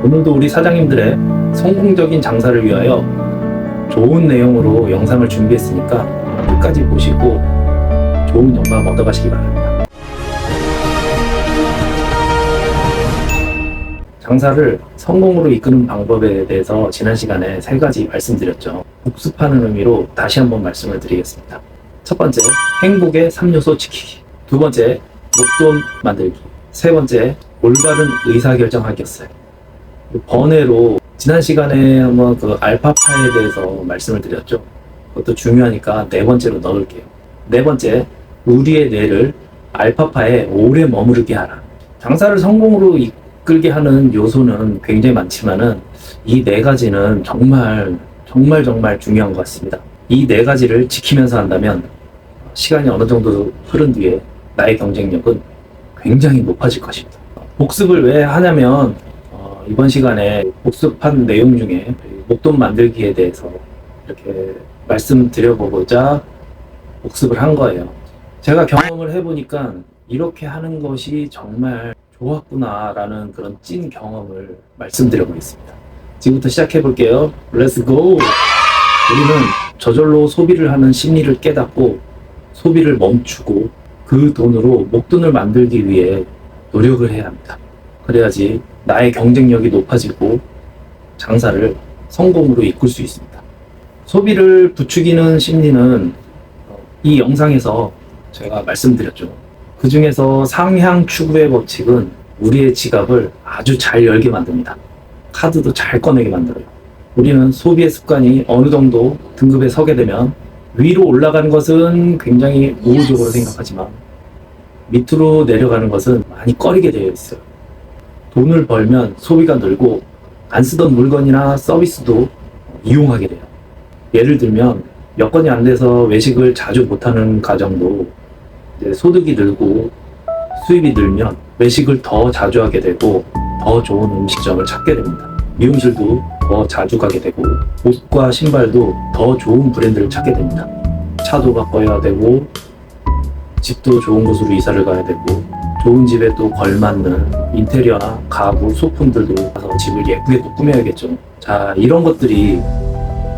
오늘도 우리 사장님들의 성공적인 장사를 위하여 좋은 내용으로 영상을 준비했으니까 끝까지 보시고 좋은 영감 얻어가시기 바랍니다. 장사를 성공으로 이끄는 방법에 대해서 지난 시간에 3가지 말씀드렸죠. 복습하는 의미로 다시 한번 말씀을 드리겠습니다. 첫 번째, 행복의 3요소 지키기. 두 번째, 목돈 만들기. 세 번째, 올바른 의사결정하기였어요. 번외로 지난 시간에 한번 그 알파파에 대해서 말씀을 드렸죠. 그것도 중요하니까 4번째로 넣을게요. 4번째, 우리의 뇌를 알파파에 오래 머무르게 하라. 장사를 성공으로 이끌게 하는 요소는 굉장히 많지만은 이 4가지는 정말 중요한 것 같습니다. 이 4가지를 지키면서 한다면 시간이 어느 정도 흐른 뒤에 나의 경쟁력은 굉장히 높아질 것입니다. 복습을 왜 하냐면 이번 시간에 복습한 내용 중에 목돈 만들기에 대해서 이렇게 말씀드려보고자 복습을 한 거예요. 제가 경험을 해보니까 이렇게 하는 것이 정말 좋았구나 라는 그런 찐 경험을 말씀드려보겠습니다. 지금부터 시작해 볼게요. 렛츠 고! 우리는 저절로 소비를 하는 심리를 깨닫고 소비를 멈추고 그 돈으로 목돈을 만들기 위해 노력을 해야 합니다. 그래야지 나의 경쟁력이 높아지고 장사를 성공으로 이끌 수 있습니다. 소비를 부추기는 심리는 이 영상에서 제가 말씀드렸죠. 그 중에서 상향 추구의 법칙은 우리의 지갑을 아주 잘 열게 만듭니다. 카드도 잘 꺼내게 만들어요. 우리는 소비의 습관이 어느 정도 등급에 서게 되면 위로 올라가는 것은 굉장히 우호적으로 생각하지만 밑으로 내려가는 것은 많이 꺼리게 되어 있어요. 돈을 벌면 소비가 늘고 안 쓰던 물건이나 서비스도 이용하게 돼요. 예를 들면 여건이 안 돼서 외식을 자주 못하는 가정도 이제 소득이 늘고 수입이 늘면 외식을 더 자주 하게 되고 더 좋은 음식점을 찾게 됩니다. 미용실도 더 자주 가게 되고 옷과 신발도 더 좋은 브랜드를 찾게 됩니다. 차도 바꿔야 되고 집도 좋은 곳으로 이사를 가야 되고 좋은 집에 또 걸맞는 인테리어나 가구, 소품들도 가서 집을 예쁘게 또 꾸며야겠죠. 자, 이런 것들이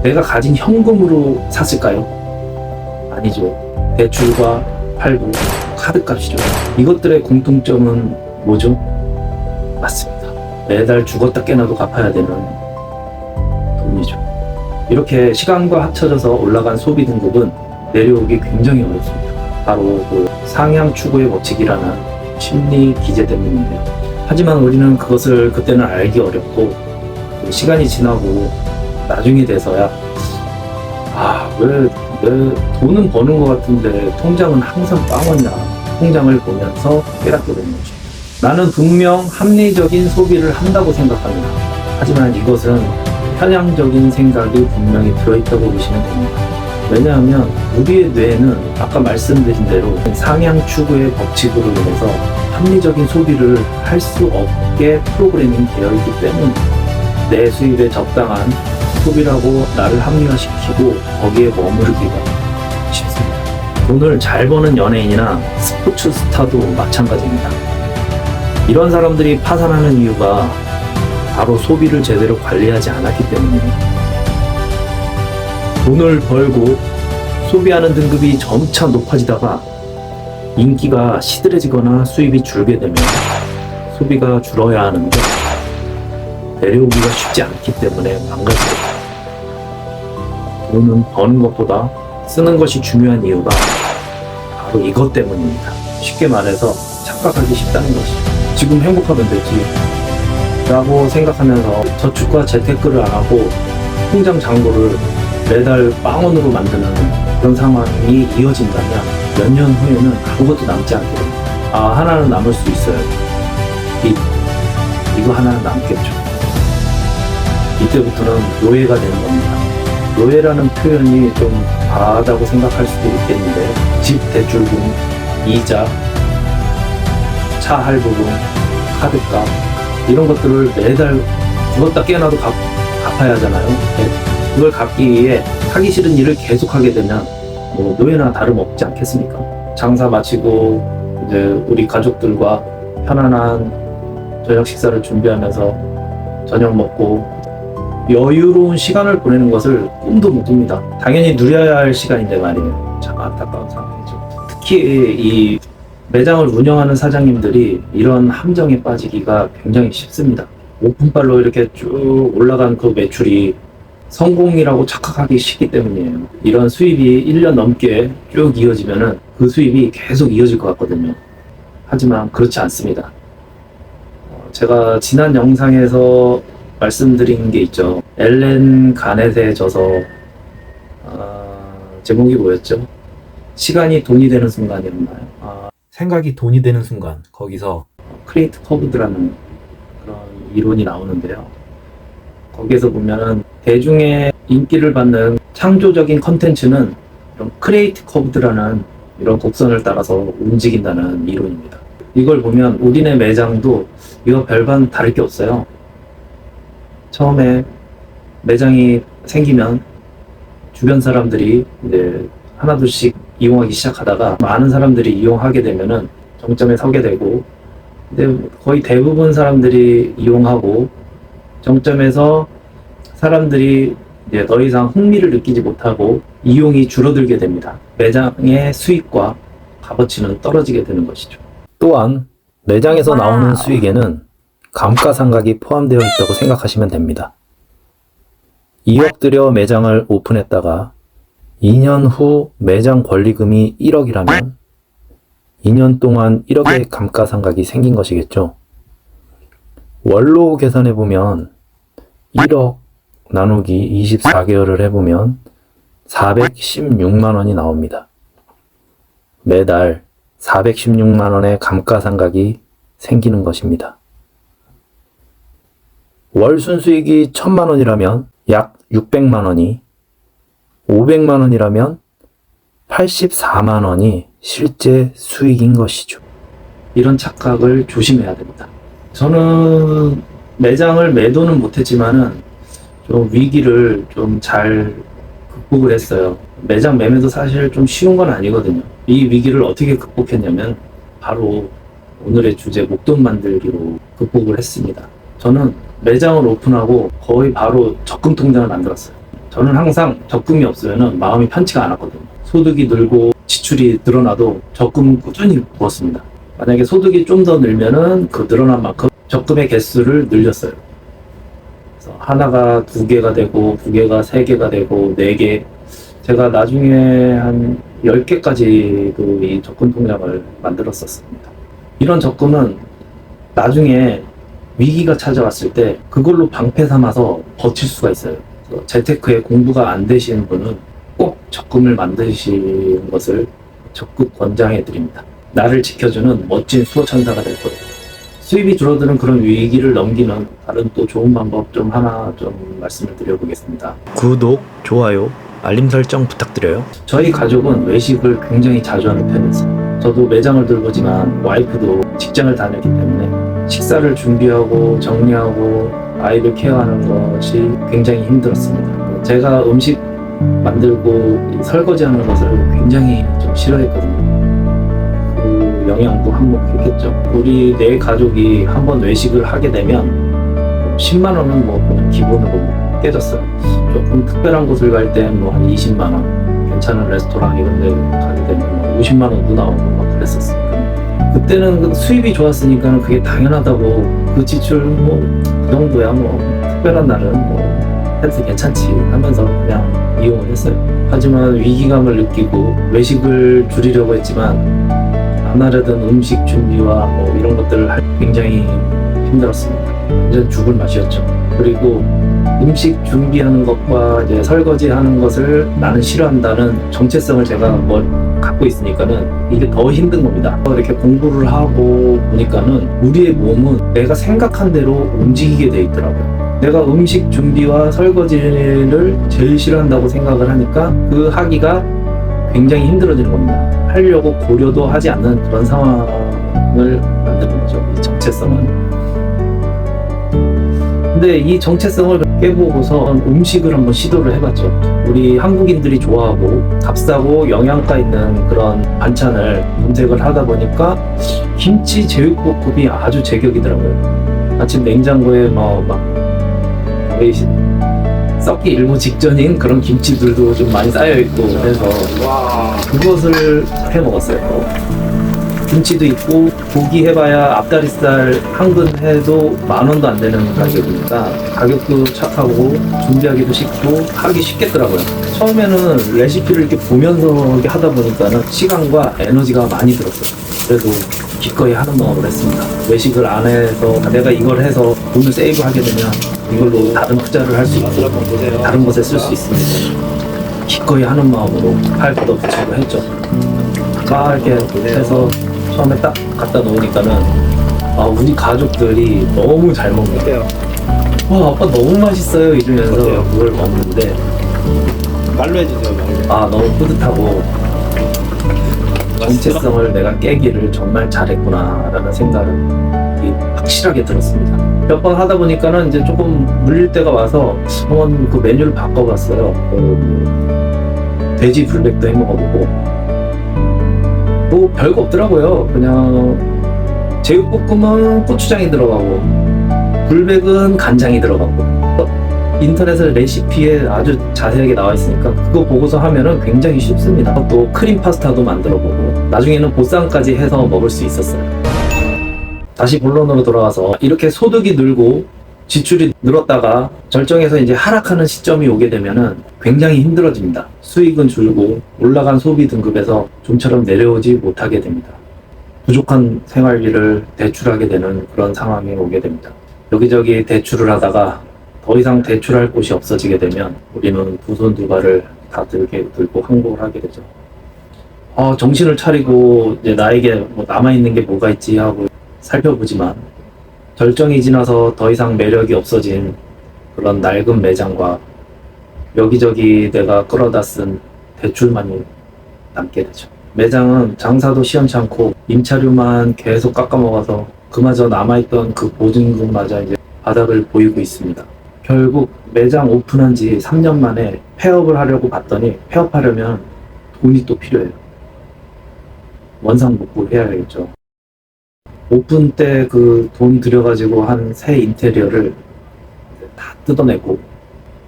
내가 가진 현금으로 샀을까요? 아니죠. 대출과 할부, 카드값이죠. 이것들의 공통점은 뭐죠? 맞습니다. 매달 죽었다 깨나도 갚아야 되는 돈이죠. 이렇게 시간과 합쳐져서 올라간 소비 등급은 내려오기 굉장히 어렵습니다. 바로 그 상향 추구의 법칙이라는 심리 기제 때문인데요. 하지만 우리는 그것을 그때는 알기 어렵고 시간이 지나고 나중에 돼서야 왜 내 돈은 버는 것 같은데 통장은 항상 빵원이야. 통장을 보면서 깨닫게 되는 거죠. 나는 분명 합리적인 소비를 한다고 생각합니다. 하지만 이것은 편향적인 생각이 분명히 들어있다고 보시면 됩니다. 왜냐하면 우리의 뇌는 아까 말씀드린 대로 상향 추구의 법칙으로 인해서 합리적인 소비를 할 수 없게 프로그래밍 되어 있기 때문입니다. 내 수입에 적당한 소비라고 나를 합리화시키고 거기에 머무르기가 쉽습니다. 돈을 잘 버는 연예인이나 스포츠 스타도 마찬가지입니다. 이런 사람들이 파산하는 이유가 바로 소비를 제대로 관리하지 않았기 때문입니다. 돈을 벌고 소비하는 등급이 점차 높아지다가 인기가 시들해지거나 수입이 줄게 되면 소비가 줄어야 하는데 내려오기가 쉽지 않기 때문에 망가집니다. 돈은 버는 것보다 쓰는 것이 중요한 이유가 바로 이것 때문입니다. 쉽게 말해서 착각하기 쉽다는 것이죠. 지금 행복하면 되지 라고 생각하면서 저축과 재테크를 안 하고 통장 잔고를 매달 빵원으로 만드는 그런 상황이 이어진다면 몇 년 후에는 아무것도 남지 않게 됩니다. 하나는 남을 수 있어요. 이거 하나는 남겠죠. 이때부터는 노예가 되는 겁니다. 노예라는 표현이 좀 과하다고 생각할 수도 있겠는데 집 대출금, 이자, 차 할부금, 카드값 이런 것들을 매달 죽었다 깨어나도 갚아야 하잖아요. 그걸 갚기 위해 하기 싫은 일을 계속하게 되면 노예나 다름없지 않겠습니까? 장사 마치고 이제 우리 가족들과 편안한 저녁 식사를 준비하면서 저녁 먹고 여유로운 시간을 보내는 것을 꿈도 못 꿉니다. 당연히 누려야 할 시간인데 말이에요. 참 안타까운 상황이죠. 특히 이 매장을 운영하는 사장님들이 이런 함정에 빠지기가 굉장히 쉽습니다. 오픈빨로 이렇게 쭉 올라간 그 매출이 성공이라고 착각하기 쉽기 때문이에요. 이런 수입이 1년 넘게 쭉 이어지면은 그 수입이 계속 이어질 것 같거든요. 하지만 그렇지 않습니다. 제가 지난 영상에서 말씀드린 게 있죠. 엘렌 가넷의 저서, 제목이 뭐였죠? 시간이 돈이 되는 순간이었나요? 생각이 돈이 되는 순간. 거기서 크리에이트 커브드라는 그런 이론이 나오는데요. 거기에서 보면은 대중의 인기를 받는 창조적인 컨텐츠는 이런 크리에이트 커브드라는 이런 곡선을 따라서 움직인다는 이론입니다. 이걸 보면 우리네 매장도 이거 별반 다를 게 없어요. 처음에 매장이 생기면 주변 사람들이 이제 하나둘씩 이용하기 시작하다가 많은 사람들이 이용하게 되면은 정점에 서게 되고, 근데 거의 대부분 사람들이 이용하고 정점에서 사람들이 이제 더 이상 흥미를 느끼지 못하고 이용이 줄어들게 됩니다. 매장의 수익과 값어치는 떨어지게 되는 것이죠. 또한 매장에서 나오는 수익에는 감가상각이 포함되어 있다고 생각하시면 됩니다. 2억 들여 매장을 오픈했다가 2년 후 매장 권리금이 1억이라면 2년 동안 1억의 감가상각이 생긴 것이겠죠. 월로 계산해 보면 1억 나누기 24개월을 해보면 416만 원이 나옵니다. 매달 416만 원의 감가상각이 생기는 것입니다. 월 순수익이 1000만 원이라면 약 600만 원이, 500만 원이라면 84만 원이 실제 수익인 것이죠. 이런 착각을 조심해야 됩니다. 저는 매장을 매도는 못했지만은 좀 위기를 좀 잘 극복을 했어요. 매장 매매도 사실 좀 쉬운 건 아니거든요. 이 위기를 어떻게 극복했냐면 바로 오늘의 주제 목돈 만들기로 극복을 했습니다. 저는 매장을 오픈하고 거의 바로 적금 통장을 만들었어요. 저는 항상 적금이 없으면 마음이 편치가 않았거든요. 소득이 늘고 지출이 늘어나도 적금은 꾸준히 부었습니다. 만약에 소득이 좀 더 늘면은 그 늘어난 만큼 적금의 개수를 늘렸어요. 그래서 하나가 2개가 되고 2개가 3개가 되고 4개, 제가 나중에 한 10개까지 이 적금 통장을 만들었었습니다. 이런 적금은 나중에 위기가 찾아왔을 때 그걸로 방패 삼아서 버틸 수가 있어요. 재테크에 공부가 안 되시는 분은 꼭 적금을 만드시는 것을 적극 권장해 드립니다. 나를 지켜주는 멋진 수호천사가 될 거예요. 수입이 줄어드는 그런 위기를 넘기는 다른 또 좋은 방법 좀 하나 말씀을 드려보겠습니다. 구독, 좋아요, 알림 설정 부탁드려요. 저희 가족은 외식을 굉장히 자주 하는 편이었어요. 저도 매장을 들고지만 와이프도 직장을 다녔기 때문에 식사를 준비하고 정리하고 아이를 케어하는 것이 굉장히 힘들었습니다. 제가 음식 만들고 설거지하는 것을 굉장히 좀 싫어했거든요. 그 영향도 한몫했겠죠. 우리 네 가족이 한번 외식을 하게 되면 10만 원은 그냥 기본으로 깨졌어요. 조금 특별한 곳을 갈 때 한 20만 원, 괜찮은 레스토랑 이런 데 가게 되면 50만 원도 나오고 막 그랬었으니까. 그때는 수입이 좋았으니까 그게 당연하다고, 그 지출 그 정도야 특별한 날은 해도 괜찮지 하면서 그냥 이용을 했어요. 하지만 위기감을 느끼고 외식을 줄이려고 했지만 안 하려던 음식 준비와 이런 것들을 굉장히 힘들었습니다. 완전 죽을 맛이었죠. 그리고 음식 준비하는 것과 이제 설거지하는 것을 나는 싫어한다는 정체성을 제가 갖고 있으니까는 이게 더 힘든 겁니다. 이렇게 공부를 하고 보니까는 우리의 몸은 내가 생각한 대로 움직이게 돼 있더라고요. 내가 음식 준비와 설거지를 제일 싫어한다고 생각을 하니까 그 하기가 굉장히 힘들어지는 겁니다. 하려고 고려도 하지 않는 그런 상황을 만드는 거죠. 이 정체성은. 근데 이 정체성을 깨보고서 음식을 한번 시도를 해봤죠. 우리 한국인들이 좋아하고 값싸고 영양가 있는 그런 반찬을 검색을 하다 보니까 김치 제육볶음이 아주 제격이더라고요. 아침 냉장고에 막 거의 썩기 일보 직전인 그런 김치들도 좀 많이 쌓여있고 해서 그것을 해 먹었어요. 김치도 있고 고기 해봐야 앞다리살 한 근 해도 10,000원도 안 되는 가격이니까 가격도 착하고 준비하기도 쉽고 하기 쉽겠더라고요. 처음에는 레시피를 이렇게 보면서 이렇게 하다 보니까는 시간과 에너지가 많이 들었어요. 그래도 기꺼이 하는 마음으로 했습니다. 외식을 안 해서 내가 이걸 해서 돈을 세이브하게 되면 이걸로 다른 투자를 할 수 있고 다른 것에 쓸 수 있습니다. 기꺼이 하는 마음으로 팔 걷어붙이고 했죠. 막 이렇게 해서 처음에 딱 갖다 놓으니까는 우리 가족들이 너무 잘 먹네요. 와, 아빠 너무 맛있어요 이러면서 그걸 먹는데 말로 해주세요. 말로. 너무 뿌듯하고 정체성을 내가 깨기를 정말 잘했구나 라는 생각이 확실하게 들었습니다. 몇 번 하다 보니까는 이제 조금 물릴 때가 와서 한번 그 메뉴를 바꿔봤어요. 돼지 불백도 해 먹어보고 뭐 별거 없더라고요. 그냥 제육볶음은 고추장이 들어가고 불백은 간장이 들어가고 인터넷에 레시피에 아주 자세하게 나와 있으니까 그거 보고서 하면은 굉장히 쉽습니다. 또 크림 파스타도 만들어보고 나중에는 보쌈까지 해서 먹을 수 있었어요. 다시 본론으로 돌아와서 이렇게 소득이 늘고 지출이 늘었다가 절정에서 이제 하락하는 시점이 오게 되면은 굉장히 힘들어집니다. 수익은 줄고 올라간 소비 등급에서 좀처럼 내려오지 못하게 됩니다. 부족한 생활비를 대출하게 되는 그런 상황이 오게 됩니다. 여기저기 대출을 하다가 더 이상 대출할 곳이 없어지게 되면 우리는 두 손 두 발을 다 들고 항복을 하게 되죠. 정신을 차리고 이제 나에게 뭐 남아있는 게 뭐가 있지 하고 살펴보지만 절정이 지나서 더 이상 매력이 없어진 그런 낡은 매장과 여기저기 내가 끌어다 쓴 대출만이 남게 되죠. 매장은 장사도 시원찮고 임차료만 계속 깎아먹어서 그마저 남아있던 그 보증금마저 이제 바닥을 보이고 있습니다. 결국 매장 오픈한 지 3년 만에 폐업을 하려고 봤더니 폐업하려면 돈이 또 필요해요. 원상복구 해야겠죠. 오픈 때 그 돈 들여가지고 한 새 인테리어를 다 뜯어내고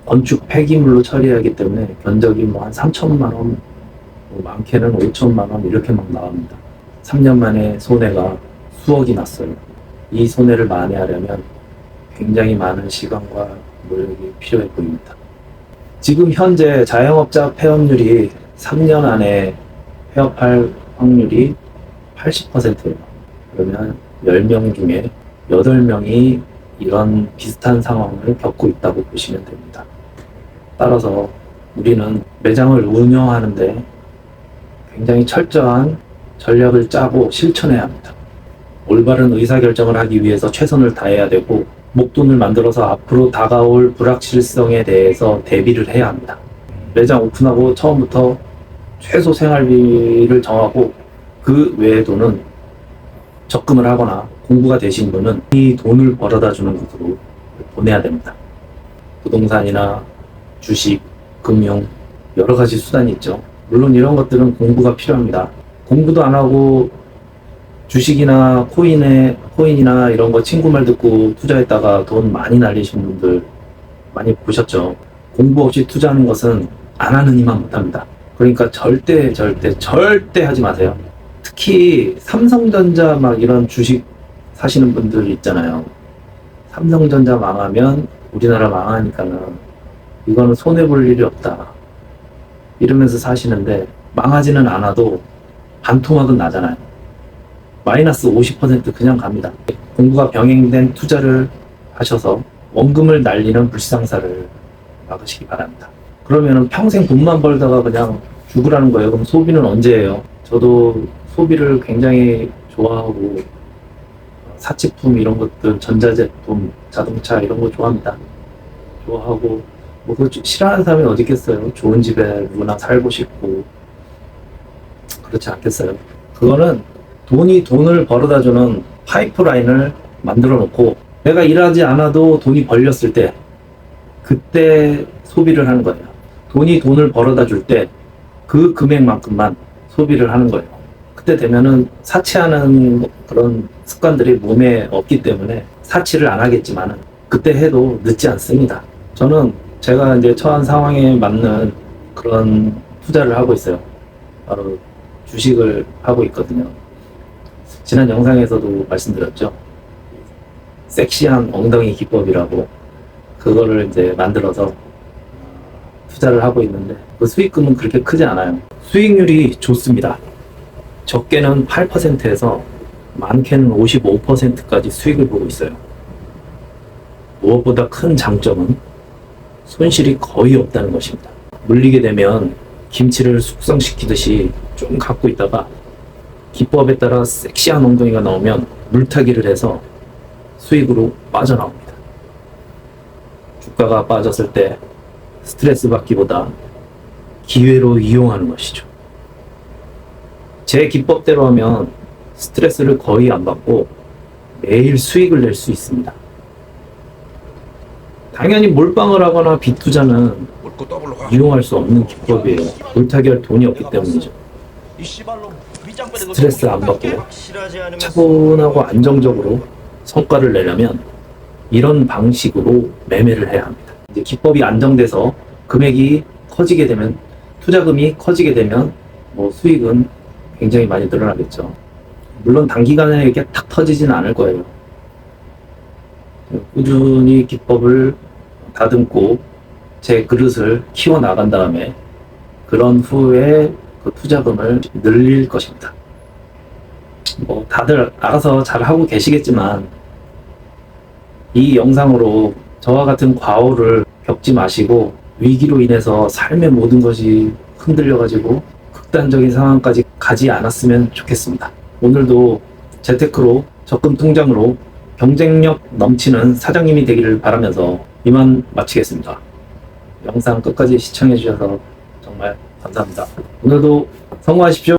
건축 폐기물로 처리하기 때문에 견적이 뭐 한 3천만 원, 뭐 많게는 5천만 원 이렇게 막 나옵니다. 3년 만에 손해가 수억이 났어요. 이 손해를 만회하려면 굉장히 많은 시간과 노력이 필요해 보입니다. 지금 현재 자영업자 폐업률이 3년 안에 폐업할 확률이 80%예요. 그러면 10명 중에 8명이 이런 비슷한 상황을 겪고 있다고 보시면 됩니다. 따라서 우리는 매장을 운영하는데 굉장히 철저한 전략을 짜고 실천해야 합니다. 올바른 의사결정을 하기 위해서 최선을 다해야 되고 목돈을 만들어서 앞으로 다가올 불확실성에 대해서 대비를 해야 합니다. 매장 오픈하고 처음부터 최소 생활비를 정하고 그 외의 돈은 적금을 하거나 공부가 되신 분은 이 돈을 벌어다 주는 곳으로 보내야 됩니다. 부동산이나 주식, 금융 여러 가지 수단이 있죠. 물론 이런 것들은 공부가 필요합니다. 공부도 안 하고 주식이나 코인이나 이런 거 친구 말 듣고 투자했다가 돈 많이 날리신 분들 많이 보셨죠. 공부 없이 투자하는 것은 안 하는 이만 못합니다. 그러니까 절대 하지 마세요. 특히 삼성전자 막 이런 주식 사시는 분들 있잖아요. 삼성전자 망하면 우리나라 망하니까는 이거는 손해볼 일이 없다 이러면서 사시는데 망하지는 않아도 반토막은 나잖아요. 마이너스 50% 그냥 갑니다. 공부가 병행된 투자를 하셔서 원금을 날리는 불상사를 막으시기 바랍니다. 그러면은 평생 돈만 벌다가 그냥 죽으라는 거예요. 그럼 소비는 언제 해요? 저도 소비를 굉장히 좋아하고 사치품 이런 것들, 전자제품, 자동차 이런 거 좋아합니다. 좋아하고 뭐 그거 싫어하는 사람이 어디 있겠어요? 좋은 집에 누구나 살고 싶고 그렇지 않겠어요? 그거는 돈이 돈을 벌어다주는 파이프라인을 만들어 놓고 내가 일하지 않아도 돈이 벌렸을 때 그때 소비를 하는 거예요. 돈이 돈을 벌어다 줄 때 그 금액만큼만 소비를 하는 거예요. 그때 되면은 사치하는 그런 습관들이 몸에 없기 때문에 사치를 안 하겠지만은 그때 해도 늦지 않습니다. 저는 제가 이제 처한 상황에 맞는 그런 투자를 하고 있어요. 바로 주식을 하고 있거든요. 지난 영상에서도 말씀드렸죠. 섹시한 엉덩이 기법이라고 그거를 이제 만들어서 투자를 하고 있는데 그 수익금은 그렇게 크지 않아요. 수익률이 좋습니다. 적게는 8%에서 많게는 55%까지 수익을 보고 있어요. 무엇보다 큰 장점은 손실이 거의 없다는 것입니다. 물리게 되면 김치를 숙성시키듯이 좀 갖고 있다가 기법에 따라 섹시한 엉덩이가 나오면 물타기를 해서 수익으로 빠져나옵니다. 주가가 빠졌을 때 스트레스 받기보다 기회로 이용하는 것이죠. 제 기법대로 하면 스트레스를 거의 안 받고 매일 수익을 낼 수 있습니다. 당연히 몰빵을 하거나 빚투자는 이용할 수 없는 기법이에요. 물타기 할 돈이 없기 때문이죠. 스트레스 안 받고 차분하고 안정적으로 성과를 내려면 이런 방식으로 매매를 해야 합니다. 이제 기법이 안정돼서 금액이 커지게 되면, 투자금이 커지게 되면 뭐 수익은 굉장히 많이 늘어나겠죠. 물론 단기간에 이렇게 탁 터지지는 않을 거예요. 꾸준히 기법을 다듬고 제 그릇을 키워 나간 다음에 그런 후에 그 투자금을 늘릴 것입니다. 뭐 다들 알아서 잘 하고 계시겠지만 이 영상으로 저와 같은 과오를 겪지 마시고 위기로 인해서 삶의 모든 것이 흔들려가지고 극단적인 상황까지 가지 않았으면 좋겠습니다. 오늘도 재테크로 적금 통장으로 경쟁력 넘치는 사장님이 되기를 바라면서 이만 마치겠습니다. 영상 끝까지 시청해 주셔서 정말 감사합니다. 오늘도 성공하십시오.